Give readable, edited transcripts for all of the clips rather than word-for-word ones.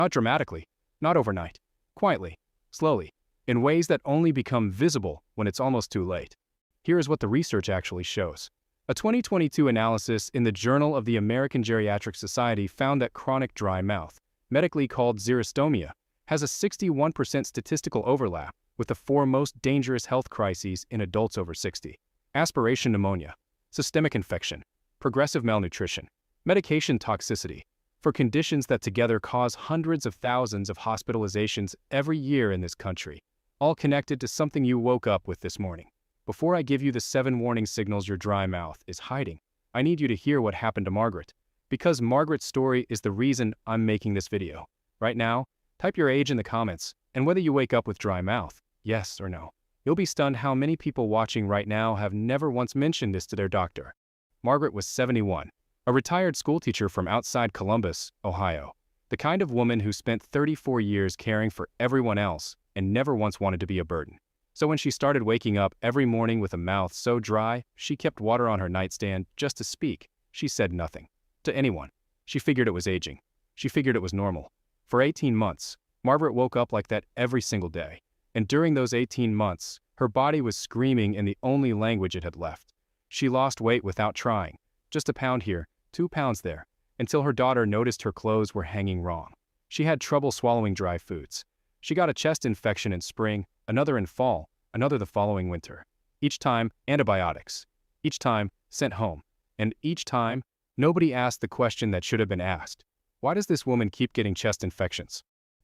Not dramatically, not overnight, quietly, slowly, in ways that only become visible when it's almost too late. Here is what the research actually shows. A 2022 analysis in the Journal of the American Geriatric Society found that chronic dry mouth, medically called xerostomia, has a 61% statistical overlap with the four most dangerous health crises in adults over 60: aspiration pneumonia, systemic infection, progressive malnutrition, medication toxicity, for conditions that together cause hundreds of thousands of hospitalizations every year in this country, all connected to something you woke up with this morning. Before I give you the 7 warning signals your dry mouth is hiding, I need you to hear what happened to Margaret, because Margaret's story is the reason I'm making this video. Right now, type your age in the comments and whether you wake up with dry mouth, yes or no. You'll be stunned how many people watching right now have never once mentioned this to their doctor. Margaret was 71, a retired schoolteacher from outside Columbus, Ohio, the kind of woman who spent 34 years caring for everyone else and never once wanted to be a burden. So when she started waking up every morning with a mouth so dry she kept water on her nightstand just to speak, she said nothing to anyone. She figured it was aging. She figured it was normal. For 18 months, Margaret woke up like that every single day. And during those 18 months, her body was screaming in the only language it had left. She lost weight without trying, just a pound here, 2 pounds there, until her daughter noticed her clothes were hanging wrong. She had trouble swallowing dry foods. She got a chest infection in spring, another in fall, another the following winter. Each time, antibiotics. Each time, sent home. And each time, nobody asked the question that should have been asked. Why does this woman keep getting chest infections?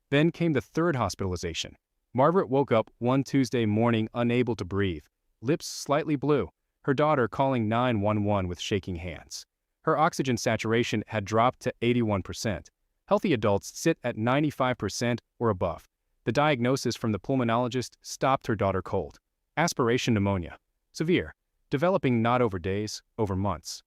Then came the third hospitalization. Margaret woke up one Tuesday morning unable to breathe, lips slightly blue, her daughter calling 911 with shaking hands. Her oxygen saturation had dropped to 81%. Healthy adults sit at 95% or above. The diagnosis from the pulmonologist stopped her daughter cold. Aspiration pneumonia. Severe. Developing not over days, over months.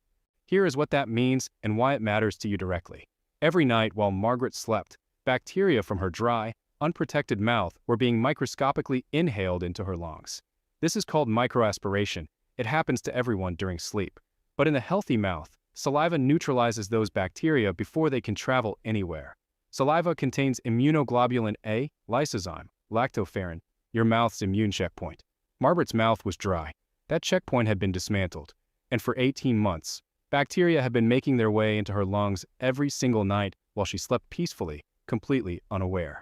Here is what that means and why it matters to you directly. Every night while Margaret slept, bacteria from her dry, unprotected mouth were being microscopically inhaled into her lungs. This is called microaspiration. It happens to everyone during sleep. But in a healthy mouth, saliva neutralizes those bacteria before they can travel anywhere. Saliva contains immunoglobulin A, lysozyme, lactoferrin, your mouth's immune checkpoint. Margaret's mouth was dry. That checkpoint had been dismantled. And for 18 months, bacteria had been making their way into her lungs every single night while she slept peacefully, completely unaware.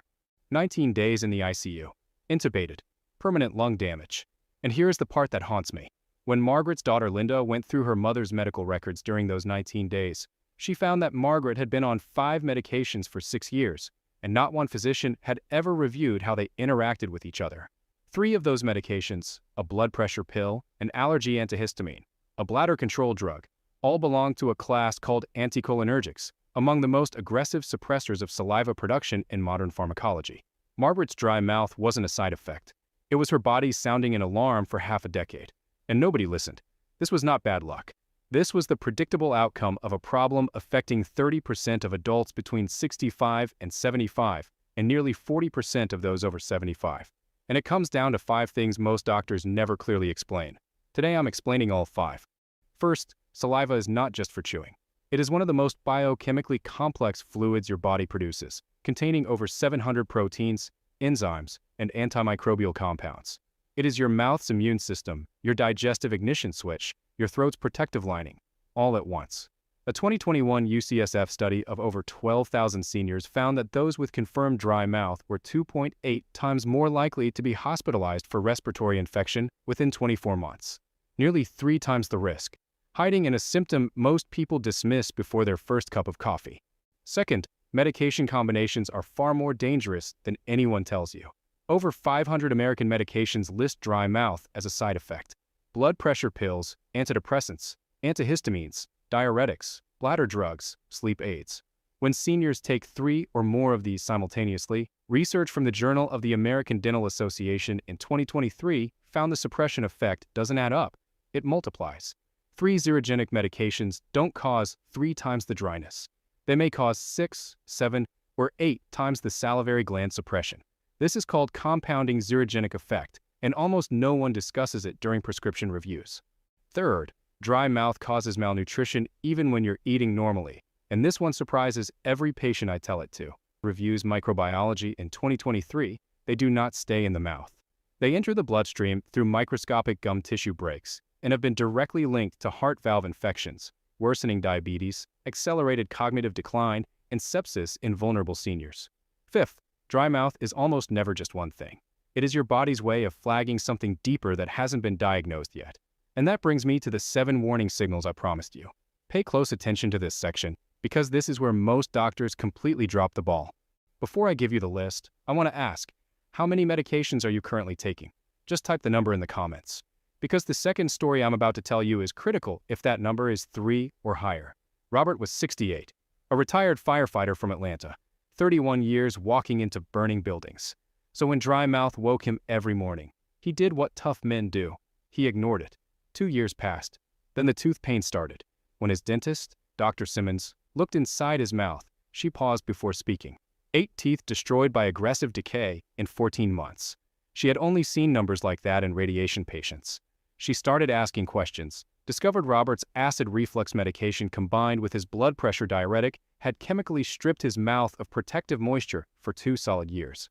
19 days in the ICU. Intubated. Permanent lung damage. And here's the part that haunts me. When Margaret's daughter Linda went through her mother's medical records during those 19 days, she found that Margaret had been on 5 medications for 6 years, and not one physician had ever reviewed how they interacted with each other. 3 of those medications, a blood pressure pill, an allergy antihistamine, a bladder control drug, all belonged to a class called anticholinergics, among the most aggressive suppressors of saliva production in modern pharmacology. Margaret's dry mouth wasn't a side effect. It was her body sounding an alarm for half a decade. And nobody listened. This was not bad luck. This was the predictable outcome of a problem affecting 30% of adults between 65 and 75, and nearly 40% of those over 75. And it comes down to 5 things most doctors never clearly explain. Today I'm explaining all 5. First, saliva is not just for chewing. It is one of the most biochemically complex fluids your body produces, containing over 700 proteins, enzymes, and antimicrobial compounds. It is your mouth's immune system, your digestive ignition switch, your throat's protective lining, all at once. A 2021 UCSF study of over 12,000 seniors found that those with confirmed dry mouth were 2.8 times more likely to be hospitalized for respiratory infection within 24 months. Nearly 3 times the risk, hiding in a symptom most people dismiss before their first cup of coffee. Second, medication combinations are far more dangerous than anyone tells you. Over 500 American medications list dry mouth as a side effect. Blood pressure pills, antidepressants, antihistamines, diuretics, bladder drugs, sleep aids. When seniors take 3 or more of these simultaneously, research from the Journal of the American Dental Association in 2023 found the suppression effect doesn't add up. It multiplies. 3 xerogenic medications don't cause 3 times the dryness. They may cause 6, 7, or 8 times the salivary gland suppression. This is called compounding xerogenic effect, and almost no one discusses it during prescription reviews. Third, dry mouth causes malnutrition even when you're eating normally, and this one surprises every patient I tell it to. Reviews microbiology in 2023, they do not stay in the mouth. They enter the bloodstream through microscopic gum tissue breaks and have been directly linked to heart valve infections, worsening diabetes, accelerated cognitive decline, and sepsis in vulnerable seniors. Fifth, dry mouth is almost never just one thing. It is your body's way of flagging something deeper that hasn't been diagnosed yet. And that brings me to the 7 warning signals I promised you. Pay close attention to this section, because this is where most doctors completely drop the ball. Before I give you the list, I want to ask, how many medications are you currently taking? Just type the number in the comments. Because the second story I'm about to tell you is critical if that number is 3 or higher. Robert was 68, a retired firefighter from Atlanta, 31 years walking into burning buildings. So when dry mouth woke him every morning, he did what tough men do. He ignored it. 2 years passed. Then the tooth pain started. When his dentist, Dr. Simmons, looked inside his mouth, she paused before speaking. 8 teeth destroyed by aggressive decay in 14 months. She had only seen numbers like that in radiation patients. She started asking questions, discovered Robert's acid reflux medication combined with his blood pressure diuretic had chemically stripped his mouth of protective moisture for 2 solid years.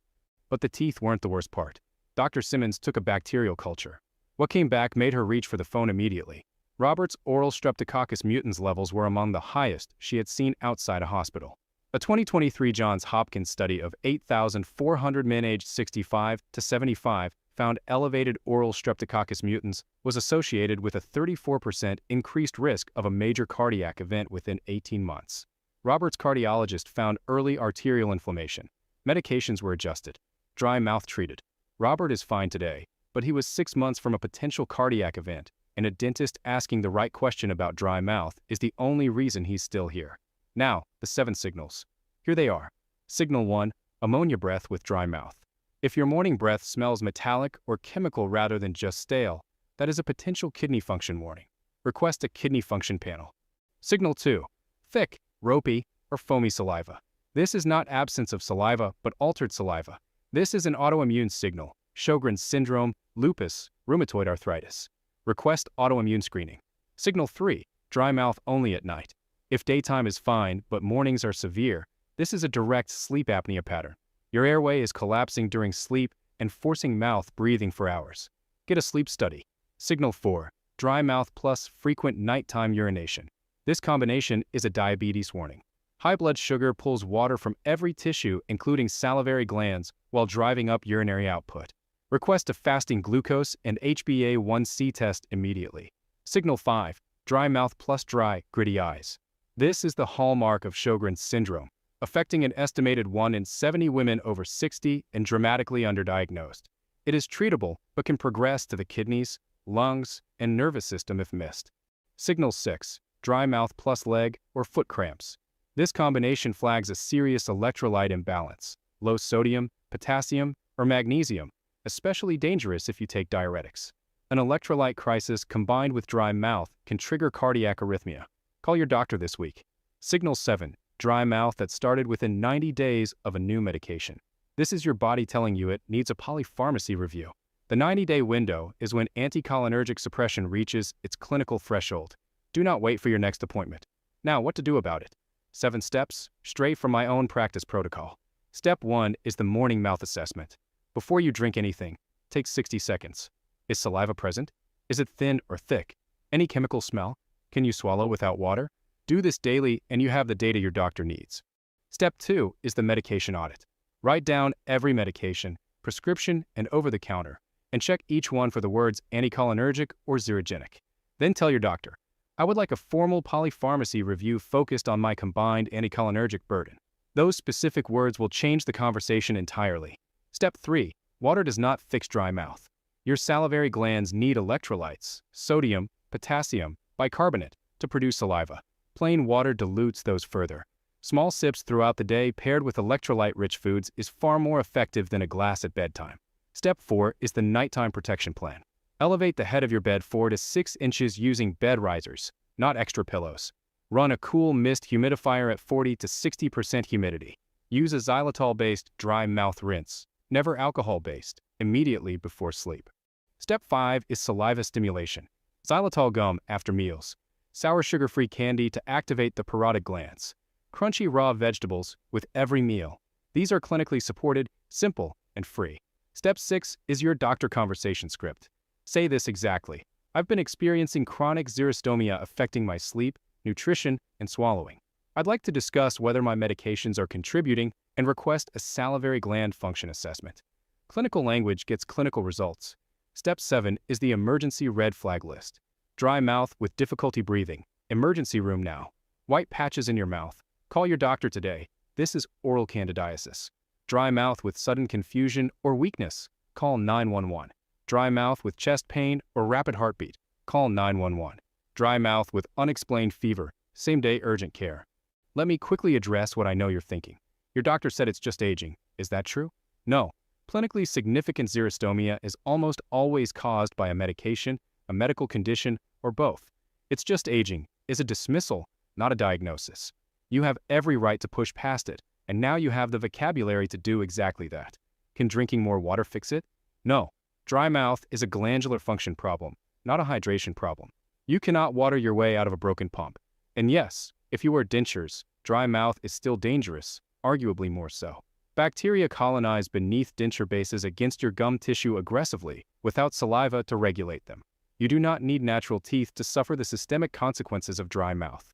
But the teeth weren't the worst part. Dr. Simmons took a bacterial culture. What came back made her reach for the phone immediately. Robert's oral Streptococcus mutans levels were among the highest she had seen outside a hospital. A 2023 Johns Hopkins study of 8,400 men aged 65 to 75 found elevated oral Streptococcus mutans was associated with a 34% increased risk of a major cardiac event within 18 months. Robert's cardiologist found early arterial inflammation. Medications were adjusted. Dry mouth treated. Robert is fine today, but he was 6 months from a potential cardiac event, and a dentist asking the right question about dry mouth is the only reason he's still here. Now, the 7 signals. Here they are. Signal 1, ammonia breath with dry mouth. If your morning breath smells metallic or chemical rather than just stale, that is a potential kidney function warning. Request a kidney function panel. Signal 2, thick, ropey, or foamy saliva. This is not absence of saliva, but altered saliva. This is an autoimmune signal, Sjogren's syndrome, lupus, rheumatoid arthritis. Request autoimmune screening. Signal 3, dry mouth only at night. If daytime is fine, but mornings are severe, this is a direct sleep apnea pattern. Your airway is collapsing during sleep and forcing mouth breathing for hours. Get a sleep study. Signal 4, dry mouth plus frequent nighttime urination. This combination is a diabetes warning. High blood sugar pulls water from every tissue, including salivary glands, while driving up urinary output. Request a fasting glucose and HbA1c test immediately. Signal 5, dry mouth plus dry, gritty eyes. This is the hallmark of Sjogren's syndrome, affecting an estimated 1 in 70 women over 60 and dramatically underdiagnosed. It is treatable, but can progress to the kidneys, lungs, and nervous system if missed. Signal 6, dry mouth plus leg or foot cramps. This combination flags a serious electrolyte imbalance, low sodium, potassium, or magnesium, especially dangerous if you take diuretics. An electrolyte crisis combined with dry mouth can trigger cardiac arrhythmia. Call your doctor this week. Signal 7, dry mouth that started within 90 days of a new medication. This is your body telling you it needs a polypharmacy review. The 90-day window is when anticholinergic suppression reaches its clinical threshold. Do not wait for your next appointment. Now, what to do about it? 7 steps, straight from my own practice protocol. Step 1 is the morning mouth assessment. Before you drink anything, take 60 seconds. Is saliva present? Is it thin or thick? Any chemical smell? Can you swallow without water? Do this daily and you have the data your doctor needs. Step 2 is the medication audit. Write down every medication, prescription, and over-the-counter, and check each one for the words anticholinergic or xerogenic. Then tell your doctor, I would like a formal polypharmacy review focused on my combined anticholinergic burden. Those specific words will change the conversation entirely. Step 3, water does not fix dry mouth. Your salivary glands need electrolytes, sodium, potassium, bicarbonate, to produce saliva. Plain water dilutes those further. Small sips throughout the day paired with electrolyte-rich foods is far more effective than a glass at bedtime. Step 4 is the nighttime protection plan. Elevate the head of your bed 4 to 6 inches using bed risers, not extra pillows. Run a cool mist humidifier at 40 to 60% humidity. Use a xylitol-based dry mouth rinse, never alcohol-based, immediately before sleep. Step 5 is saliva stimulation. Xylitol gum after meals. Sour sugar-free candy to activate the parotid glands. Crunchy raw vegetables with every meal. These are clinically supported, simple, and free. Step 6 is your doctor conversation script. Say this exactly. I've been experiencing chronic xerostomia affecting my sleep, nutrition, and swallowing. I'd like to discuss whether my medications are contributing and request a salivary gland function assessment. Clinical language gets clinical results. Step 7 is the emergency red flag list. Dry mouth with difficulty breathing. Emergency room now. White patches in your mouth. Call your doctor today. This is oral candidiasis. Dry mouth with sudden confusion or weakness. Call 911. Dry mouth with chest pain or rapid heartbeat. Call 911. Dry mouth with unexplained fever. Same-day urgent care. Let me quickly address what I know you're thinking. Your doctor said it's just aging. Is that true? No. Clinically significant xerostomia is almost always caused by a medication, a medical condition, or both. It's just aging is a dismissal, not a diagnosis. You have every right to push past it, and now you have the vocabulary to do exactly that. Can drinking more water fix it? No. Dry mouth is a glandular function problem, not a hydration problem. You cannot water your way out of a broken pump. And yes, if you wear dentures, dry mouth is still dangerous, arguably more so. Bacteria colonize beneath denture bases against your gum tissue aggressively, without saliva to regulate them. You do not need natural teeth to suffer the systemic consequences of dry mouth.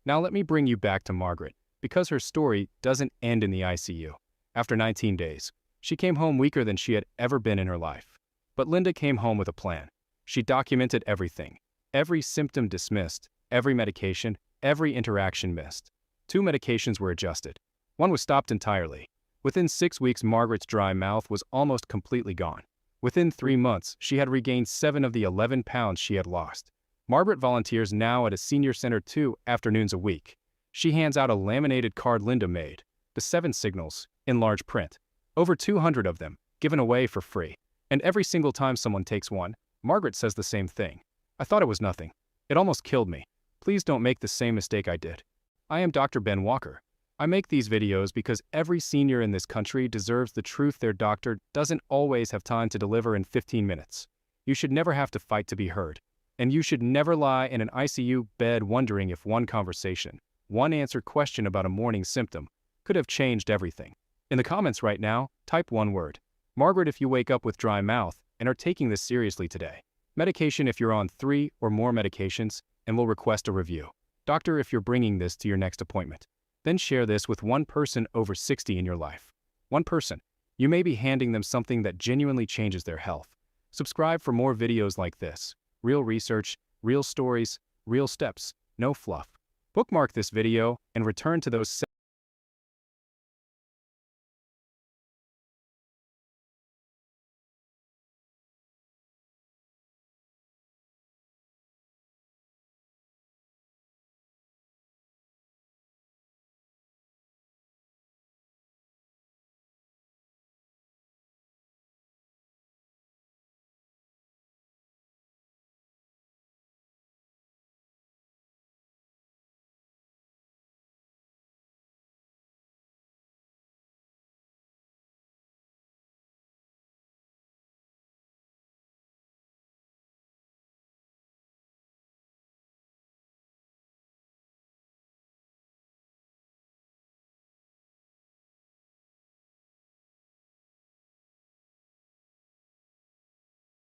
Now let me bring you back to Margaret, because her story doesn't end in the ICU. After 19 days, she came home weaker than she had ever been in her life. But Linda came home with a plan. She documented everything. Every symptom dismissed, every medication, every interaction missed. 2 medications were adjusted. 1 was stopped entirely. Within 6 weeks, Margaret's dry mouth was almost completely gone. Within 3 months, she had regained 7 of the 11 pounds she had lost. Margaret volunteers now at a senior center 2 afternoons a week. She hands out a laminated card Linda made, the 7 signals, in large print. Over 200 of them, given away for free. And every single time someone takes one, Margaret says the same thing. I thought it was nothing. It almost killed me. Please don't make the same mistake I did. I am Dr. Ben Walker. I make these videos because every senior in this country deserves the truth their doctor doesn't always have time to deliver in 15 minutes. You should never have to fight to be heard. And you should never lie in an ICU bed wondering if one conversation, one answered question about a morning symptom, could have changed everything. In the comments right now, type one word. Margaret if you wake up with dry mouth and are taking this seriously today. Medication if you're on 3 or more medications and will request a review. Doctor if you're bringing this to your next appointment. Then share this with one person over 60 in your life. One person. You may be handing them something that genuinely changes their health. Subscribe for more videos like this. Real research, real stories, real steps, no fluff. Bookmark this video and return to those